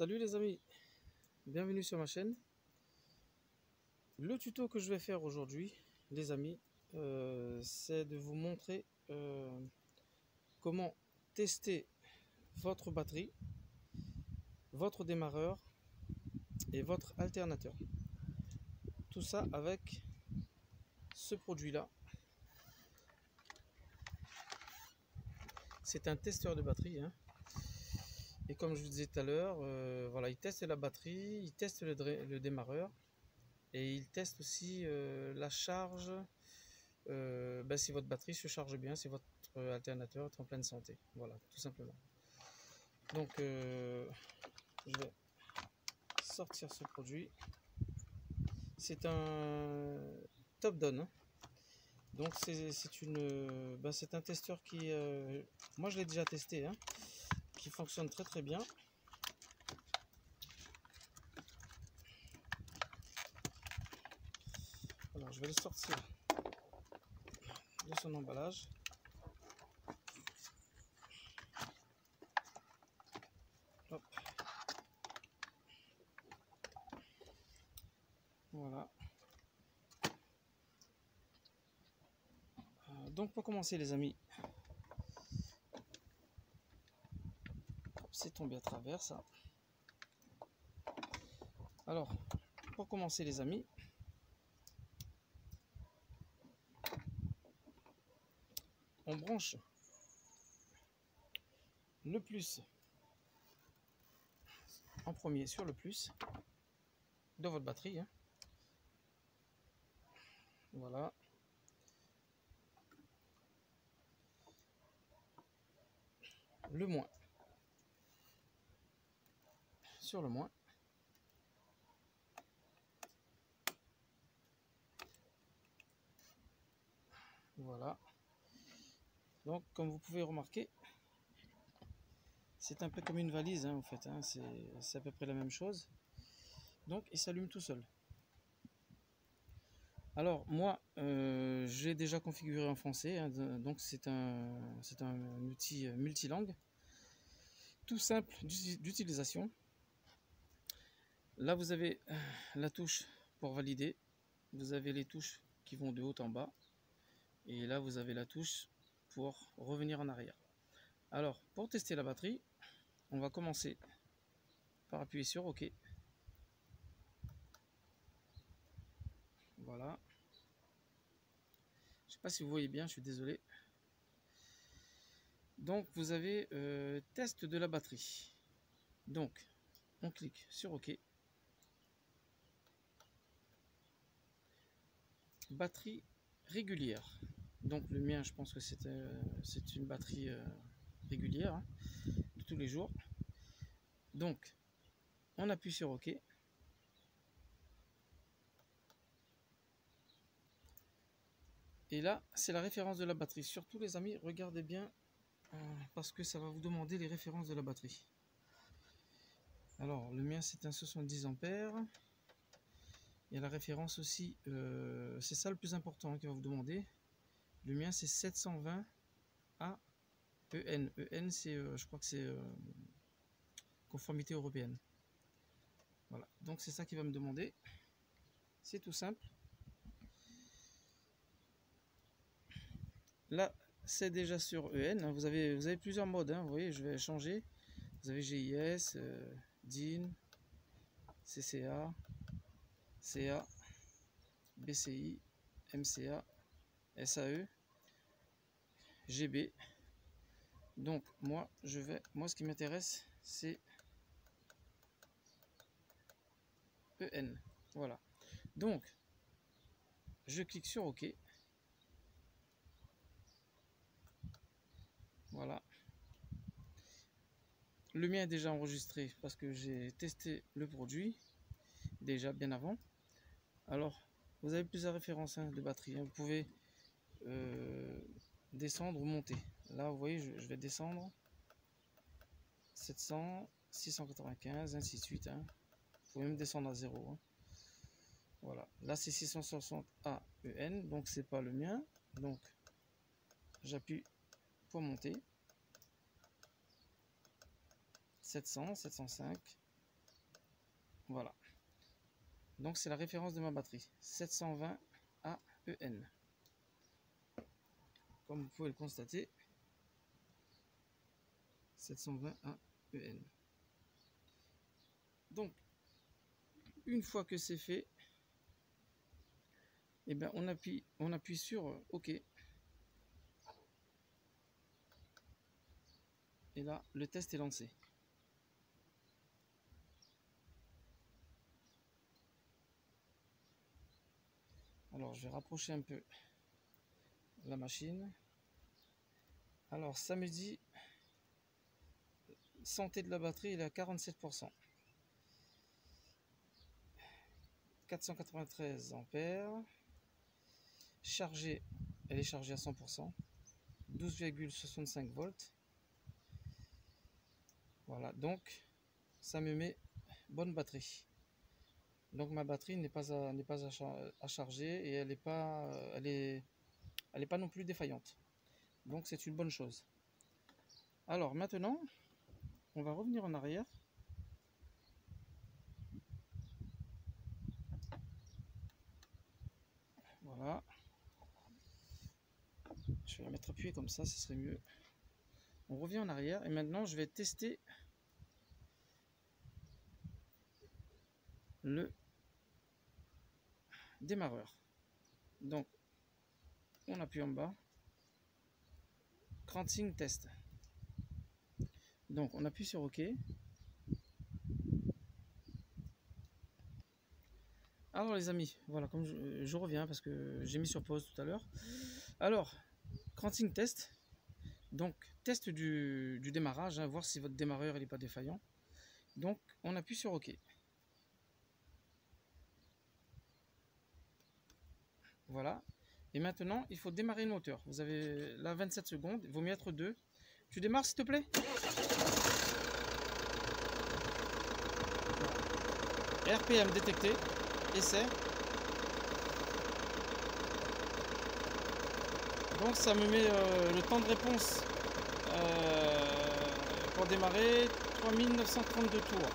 Salut les amis, bienvenue sur ma chaîne. Le tuto que je vais faire aujourd'hui, les amis, c'est de vous montrer comment tester votre batterie, votre démarreur et votre alternateur. Tout ça avec ce produit-là. C'est un testeur de batterie, hein. Et comme je vous disais tout à l'heure, voilà, il teste la batterie, il teste le démarreur et il teste aussi la charge. Si votre batterie se charge bien, si votre alternateur est en pleine santé. Voilà, tout simplement. Donc, je vais sortir ce produit. C'est un Topdon, hein. Donc, c'est un testeur qui, moi je l'ai déjà testé, hein, qui fonctionne très très bien. Alors, je vais le sortir de son emballage. Hop. Voilà. Donc pour commencer les amis, c'est tombé à travers ça. Alors pour commencer les amis, on branche le plus en premier sur le plus de votre batterie, hein. Voilà. Le moins sur le moins. Voilà. Donc comme vous pouvez remarquer, c'est un peu comme une valise, hein, en fait, hein. C'est à peu près la même chose. Donc il s'allume tout seul. Alors moi j'ai déjà configuré en français, hein, donc c'est un outil multilangue, tout simple d'utilisation. Là vous avez la touche pour valider, vous avez les touches qui vont de haut en bas, et là vous avez la touche pour revenir en arrière. Alors pour tester la batterie, on va commencer par appuyer sur OK. Voilà. Je sais pas si vous voyez bien, je suis désolé. Donc vous avez test de la batterie. Donc on clique sur OK. Batterie régulière. Donc le mien, je pense que c'est une batterie régulière, hein, de tous les jours. Donc on appuie sur OK. Et là, c'est la référence de la batterie. Surtout les amis, regardez bien, parce que ça va vous demander les références de la batterie. Alors, le mien, c'est un 70 ampères. Il y a la référence aussi, c'est ça le plus important, hein, qu'il va vous demander. Le mien, c'est 720 AEN. EN, c'est, je crois que c'est conformité européenne. Voilà, donc c'est ça qu'il va me demander. C'est tout simple. Là, c'est déjà sur EN. Vous avez plusieurs modes, hein. Vous voyez, je vais changer. Vous avez GIS, DIN, CCA, CA, BCI, MCA, SAE, GB. Donc moi, ce qui m'intéresse, c'est EN. Voilà. Donc, je clique sur OK. Voilà. Le mien est déjà enregistré parce que j'ai testé le produit déjà bien avant. Alors, vous avez plusieurs références, hein, de batterie, hein. Vous pouvez descendre ou monter. Là, vous voyez, je vais descendre. 700, 695, ainsi de suite, hein. Vous pouvez même descendre à 0, hein. Voilà. Là, c'est 660 AEN, donc c'est pas le mien. Donc, j'appuie monter. 700, 705, Voilà. Donc c'est la référence de ma batterie. 720 AEN. Comme vous pouvez le constater. 720 AEN. Donc, une fois que c'est fait, eh bien, on appuie sur OK. Et là, le test est lancé. Alors, je vais rapprocher un peu la machine. Alors, ça me dit santé de la batterie, il est à 47%. 493 ampères. Chargée, elle est chargée à 100%. 12,65 volts. Voilà, donc ça me met bonne batterie. Donc ma batterie n'est pas à charger et elle n'est pas non plus défaillante. Donc c'est une bonne chose. Alors maintenant, on va revenir en arrière. Voilà. Je vais la mettre appuyée comme ça, ce serait mieux. On revient en arrière et maintenant je vais tester le démarreur. Donc on appuie en bas. Cranking test. Donc on appuie sur OK. Alors les amis, voilà, comme je reviens parce que j'ai mis sur pause tout à l'heure. Alors, cranking test. Donc test du démarrage, hein, voir si votre démarreur n'est pas défaillant. Donc on appuie sur OK. Voilà. Et maintenant, il faut démarrer le moteur. Vous avez là 27 secondes, il vaut mieux être 2. Tu démarres s'il te plaît? RPM détecté. Essai. Donc ça me met le temps de réponse pour démarrer 3932 tours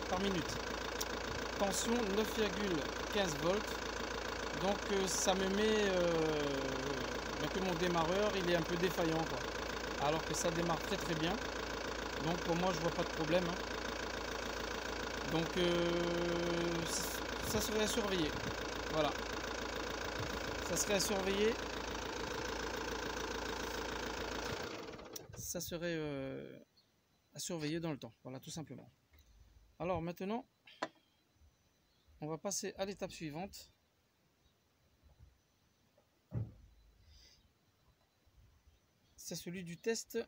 par minute. Tension 9,15 volts. Donc ça me met que mon démarreur il est un peu défaillant quoi. Alors que ça démarre très très bien. Donc pour moi je vois pas de problème. Hein. Donc ça serait à surveiller. Voilà. Ça serait à surveiller. Ça serait à surveiller dans le temps. Voilà, tout simplement. Alors maintenant, on va passer à l'étape suivante. C'est celui du test.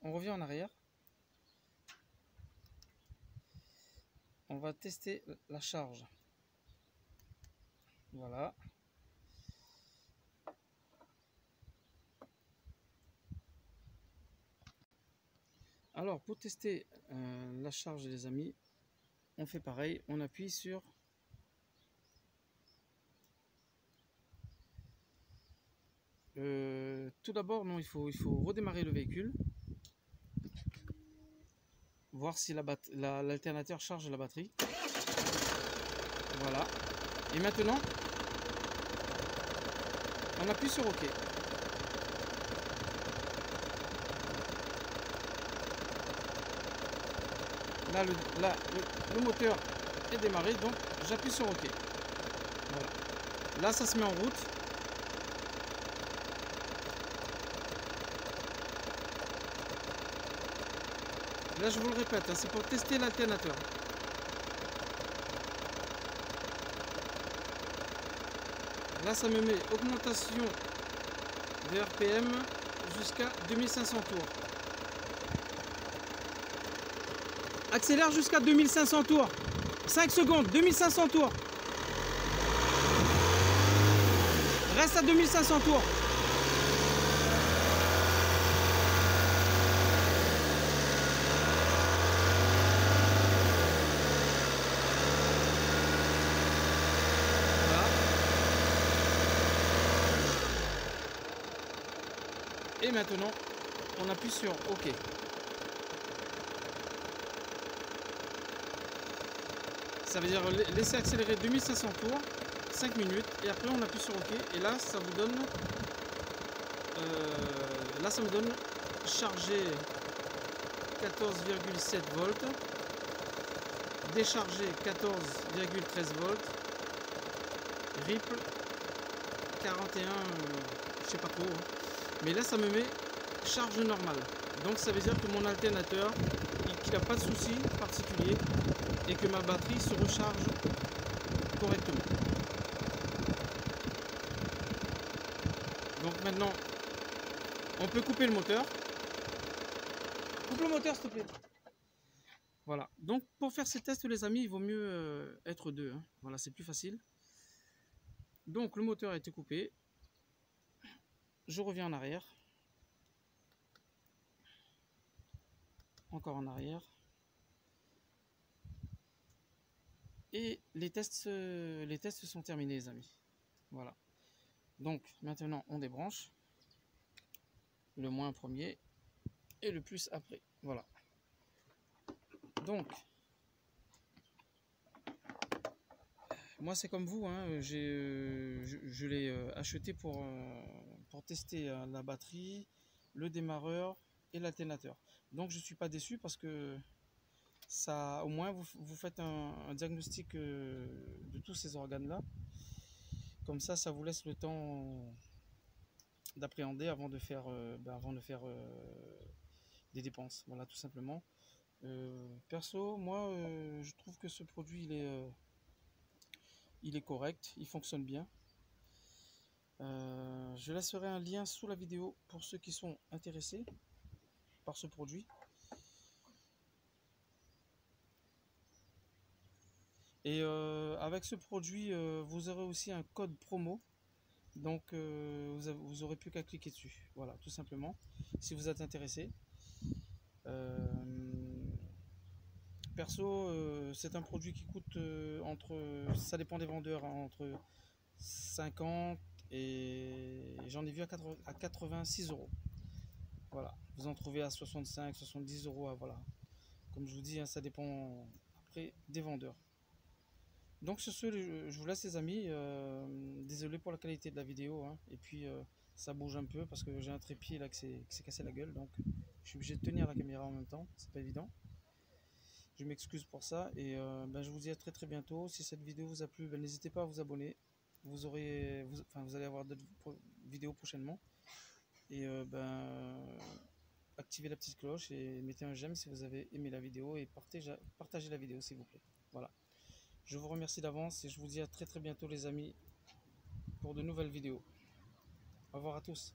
On revient en arrière. On va tester la charge. Voilà. Alors pour tester la charge les amis, on fait pareil, on appuie sur tout d'abord non, il faut redémarrer le véhicule, voir si l'alternateur charge la batterie. Voilà. Et maintenant, on appuie sur OK. Là, le moteur est démarré, donc j'appuie sur OK. Voilà. Là, ça se met en route. Là, je vous le répète, hein, c'est pour tester l'alternateur. Là, ça me met augmentation de RPM jusqu'à 2500 tours. Accélère jusqu'à 2500 tours. 5 secondes, 2500 tours. Reste à 2500 tours. Voilà. Et maintenant, on appuie sur OK. Ça veut dire laisser accélérer 2500 tours, 5 minutes, et après on appuie sur OK, et là ça vous donne, ça me donne charger 14,7 volts, décharger 14,13 volts, ripple 41, je sais pas trop, hein. Mais là ça me met charge normale. Donc ça veut dire que mon alternateur, qu'il n'a pas de souci particulier et que ma batterie se recharge correctement. Donc maintenant, on peut couper le moteur. Coupe le moteur s'il te plaît. Voilà, donc pour faire ces tests les amis, il vaut mieux être deux, hein. Voilà, c'est plus facile. Donc le moteur a été coupé. Je reviens en arrière. Encore en arrière. Et les tests sont terminés les amis. Voilà. Donc maintenant on débranche. Le moins premier et le plus après. Voilà. Donc moi c'est comme vous, hein, je l'ai acheté pour tester la batterie, le démarreur et l'alternateur. Donc je suis pas déçu parce que ça, au moins vous faites un diagnostic de tous ces organes là. Comme ça vous laisse le temps d'appréhender avant de faire, des dépenses. Voilà, tout simplement. Perso, moi je trouve que ce produit il est correct, il fonctionne bien. Je laisserai un lien sous la vidéo pour ceux qui sont intéressés par ce produit. Et avec ce produit, vous aurez aussi un code promo. Donc vous aurez plus qu'à cliquer dessus. Voilà, tout simplement. Si vous êtes intéressé. Perso, c'est un produit qui coûte ça dépend des vendeurs, hein, entre 50 et j'en ai vu à 86 euros. Voilà, vous en trouvez à 65, 70 euros. Voilà, comme je vous dis, hein, ça dépend après des vendeurs. Donc sur ce, je vous laisse les amis. Désolé pour la qualité de la vidéo, hein. Et puis ça bouge un peu parce que j'ai un trépied là qui s'est cassé la gueule, donc je suis obligé de tenir la caméra en même temps, c'est pas évident. Je m'excuse pour ça et je vous dis à très bientôt. Si cette vidéo vous a plu, n'hésitez pas à vous abonner. Vous allez avoir d'autres vidéos prochainement. Et activez la petite cloche et mettez un j'aime si vous avez aimé la vidéo et partagez la vidéo s'il vous plaît. Voilà. Je vous remercie d'avance et je vous dis à très bientôt les amis pour de nouvelles vidéos. Au revoir à tous.